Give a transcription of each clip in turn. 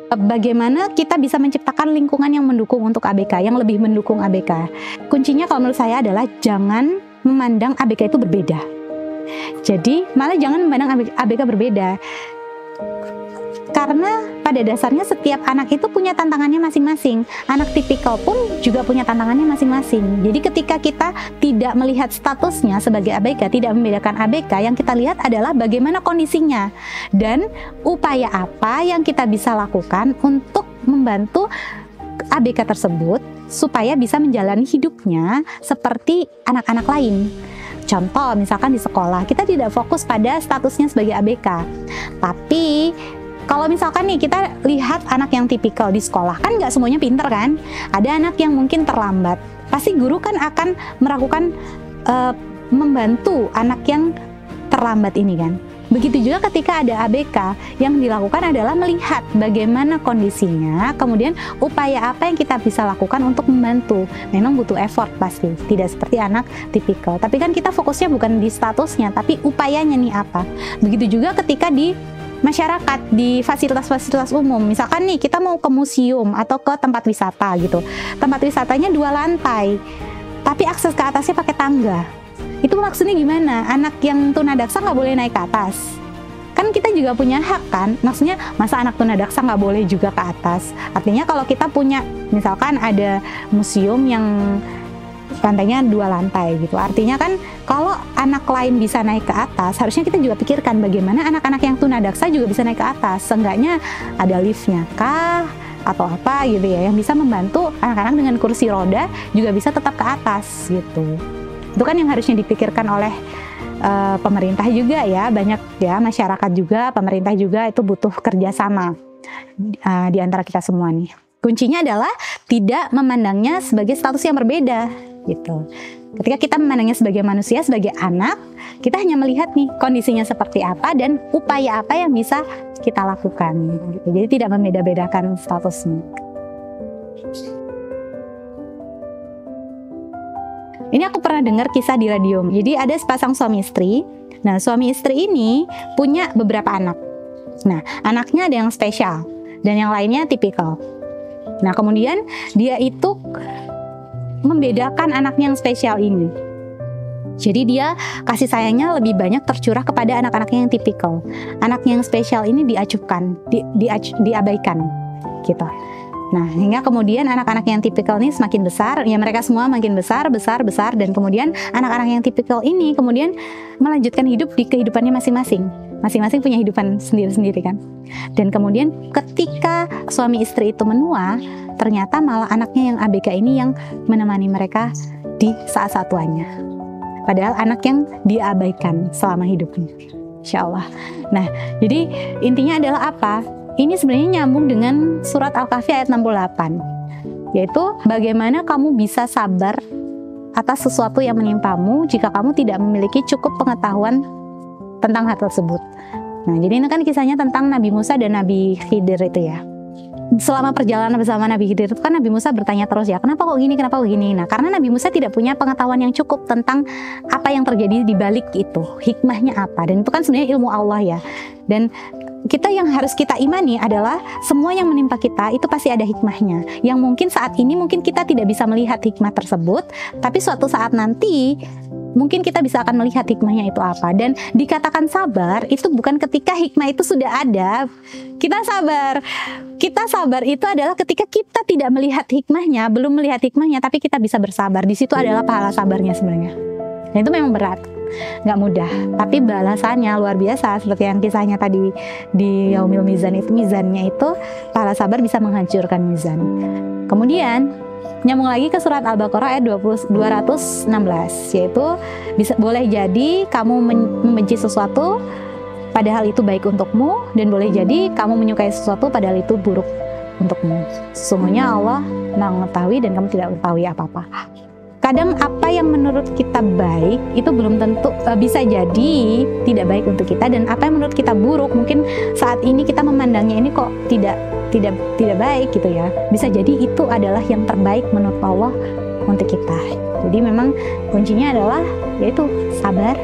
Bagaimana kita bisa menciptakan lingkungan yang mendukung untuk ABK, yang lebih mendukung ABK. Kuncinya kalau menurut saya adalah jangan memandang ABK itu berbeda. Jadi malah jangan memandang ABK berbeda. Karena pada dasarnya setiap anak itu punya tantangannya masing-masing. Anak tipikal pun juga punya tantangannya masing-masing. Jadi ketika kita tidak melihat statusnya sebagai ABK, tidak membedakan ABK, yang kita lihat adalah bagaimana kondisinya dan upaya apa yang kita bisa lakukan untuk membantu ABK tersebut supaya bisa menjalani hidupnya seperti anak-anak lain. Contoh, misalkan di sekolah, kita tidak fokus pada statusnya sebagai ABK, tapi kalau misalkan nih kita lihat anak yang tipikal di sekolah, kan nggak semuanya pinter kan? Ada anak yang mungkin terlambat. Pasti guru kan akan melakukan membantu anak yang terlambat ini kan. Begitu juga ketika ada ABK, yang dilakukan adalah melihat bagaimana kondisinya, kemudian upaya apa yang kita bisa lakukan untuk membantu. Memang butuh effort pasti, tidak seperti anak tipikal. Tapi kan kita fokusnya bukan di statusnya, tapi upayanya nih apa. Begitu juga ketika di masyarakat, di fasilitas-fasilitas umum. Misalkan nih kita mau ke museum atau ke tempat wisata gitu. Tempat wisatanya 2 lantai, tapi akses ke atasnya pakai tangga. Itu maksudnya gimana? Anak yang tunadaksa nggak boleh naik ke atas? Kan kita juga punya hak kan? Maksudnya masa anak tunadaksa nggak boleh juga ke atas? Artinya kalau kita punya, misalkan ada museum yang lantainya 2 lantai gitu. Artinya kan kalau anak lain bisa naik ke atas, harusnya kita juga pikirkan bagaimana anak-anak yang tunadaksa juga bisa naik ke atas. Seenggaknya ada liftnya kah atau apa gitu ya, yang bisa membantu anak-anak dengan kursi roda juga bisa tetap ke atas gitu. Itu kan yang harusnya dipikirkan oleh pemerintah juga ya, banyak ya, masyarakat juga, pemerintah juga, itu butuh kerjasama di antara kita semua nih. Kuncinya adalah tidak memandangnya sebagai status yang berbeda gitu. Ketika kita memandangnya sebagai manusia, sebagai anak, kita hanya melihat nih kondisinya seperti apa dan upaya apa yang bisa kita lakukan gitu. Jadi tidak membeda-bedakan statusnya. Ini aku pernah dengar kisah di radio. Jadi ada sepasang suami istri. Nah, suami istri ini punya beberapa anak. Nah, anaknya ada yang spesial dan yang lainnya tipikal. Nah, kemudian dia itu membedakan anaknya yang spesial ini. Jadi dia kasih sayangnya lebih banyak tercurah kepada anak-anaknya yang tipikal. Anaknya yang spesial ini diacuhkan, diabaikan gitu. Nah, hingga kemudian anak-anak yang tipikal ini semakin besar, ya mereka semua makin besar, dan kemudian anak-anak yang tipikal ini kemudian melanjutkan hidup di kehidupannya masing-masing. Masing-masing punya kehidupan sendiri-sendiri kan. Dan kemudian ketika suami istri itu menua, ternyata malah anaknya yang ABK ini yang menemani mereka di saat-saat tuanya. Padahal anak yang diabaikan selama hidupnya. Insya Allah. Nah, jadi intinya adalah apa? Ini sebenarnya nyambung dengan surat Al-Kahfi ayat 68. Yaitu bagaimana kamu bisa sabar atas sesuatu yang menimpamu jika kamu tidak memiliki cukup pengetahuan tentang hal tersebut. Nah, jadi ini kan kisahnya tentang Nabi Musa dan Nabi Khidir itu ya. Selama perjalanan bersama Nabi Khidir itu kan Nabi Musa bertanya terus ya, kenapa kok gini, kenapa kok gini. Nah, karena Nabi Musa tidak punya pengetahuan yang cukup tentang apa yang terjadi di balik itu, hikmahnya apa. Dan itu kan sebenarnya ilmu Allah ya. Dan kita yang harus kita imani adalah semua yang menimpa kita itu pasti ada hikmahnya. Yang mungkin saat ini mungkin kita tidak bisa melihat hikmah tersebut, tapi suatu saat nanti mungkin kita bisa akan melihat hikmahnya itu apa. Dan dikatakan sabar itu bukan ketika hikmah itu sudah ada. Kita sabar itu adalah ketika kita tidak melihat hikmahnya, belum melihat hikmahnya, tapi kita bisa bersabar. Di situ adalah pahala sabarnya sebenarnya. Dan itu memang berat, nggak mudah, tapi balasannya luar biasa. Seperti yang kisahnya tadi di Yaumil Mizan itu, mizannya itu, pahala sabar bisa menghancurkan mizan. Kemudian nyambung lagi ke surat Al-Baqarah ayat 216, yaitu boleh jadi kamu membenci sesuatu padahal itu baik untukmu, dan boleh jadi kamu menyukai sesuatu padahal itu buruk untukmu. Sesungguhnya Allah mengetahui dan kamu tidak mengetahui apa-apa. Kadang apa yang menurut kita baik itu belum tentu bisa jadi tidak baik untuk kita, dan apa yang menurut kita buruk mungkin saat ini kita memandangnya ini kok tidak baik gitu ya. Bisa jadi itu adalah yang terbaik menurut Allah untuk kita. Jadi memang kuncinya adalah yaitu sabar.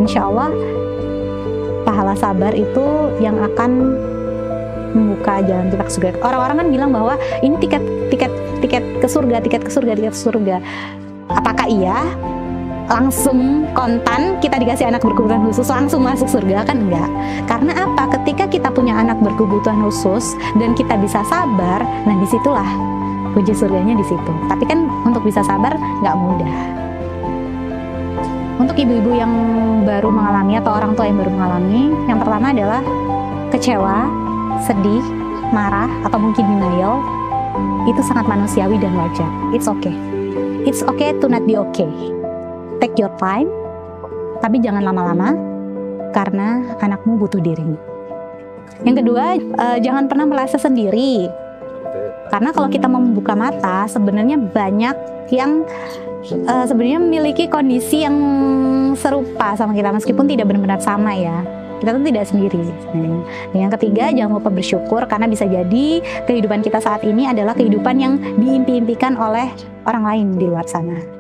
Insya Allah pahala sabar itu yang akan membuka jalan kita ke surga. Orang-orang kan bilang bahwa ini tiket ke surga, tiket ke surga. Apakah iya? Langsung kontan kita dikasih anak berkebutuhan khusus langsung masuk surga? Kan enggak. Karena apa? Ketika kita punya anak berkebutuhan khusus dan kita bisa sabar, nah disitulah kunci surganya di situ. Tapi kan untuk bisa sabar nggak mudah. Untuk ibu-ibu yang baru mengalami atau orang tua yang baru mengalami, yang pertama adalah kecewa, sedih, marah, atau mungkin denial. Itu sangat manusiawi dan wajar. It's okay. It's okay to not be okay. Take your time, tapi jangan lama-lama, karena anakmu butuh dirimu. Yang kedua, jangan pernah merasa sendiri. Karena kalau kita membuka mata, sebenarnya banyak yang sebenarnya memiliki kondisi yang serupa sama kita, meskipun tidak benar-benar sama ya. Kita tuh tidak sendiri. Yang ketiga, jangan lupa bersyukur, karena bisa jadi kehidupan kita saat ini adalah kehidupan yang diimpi-impikan oleh orang lain di luar sana.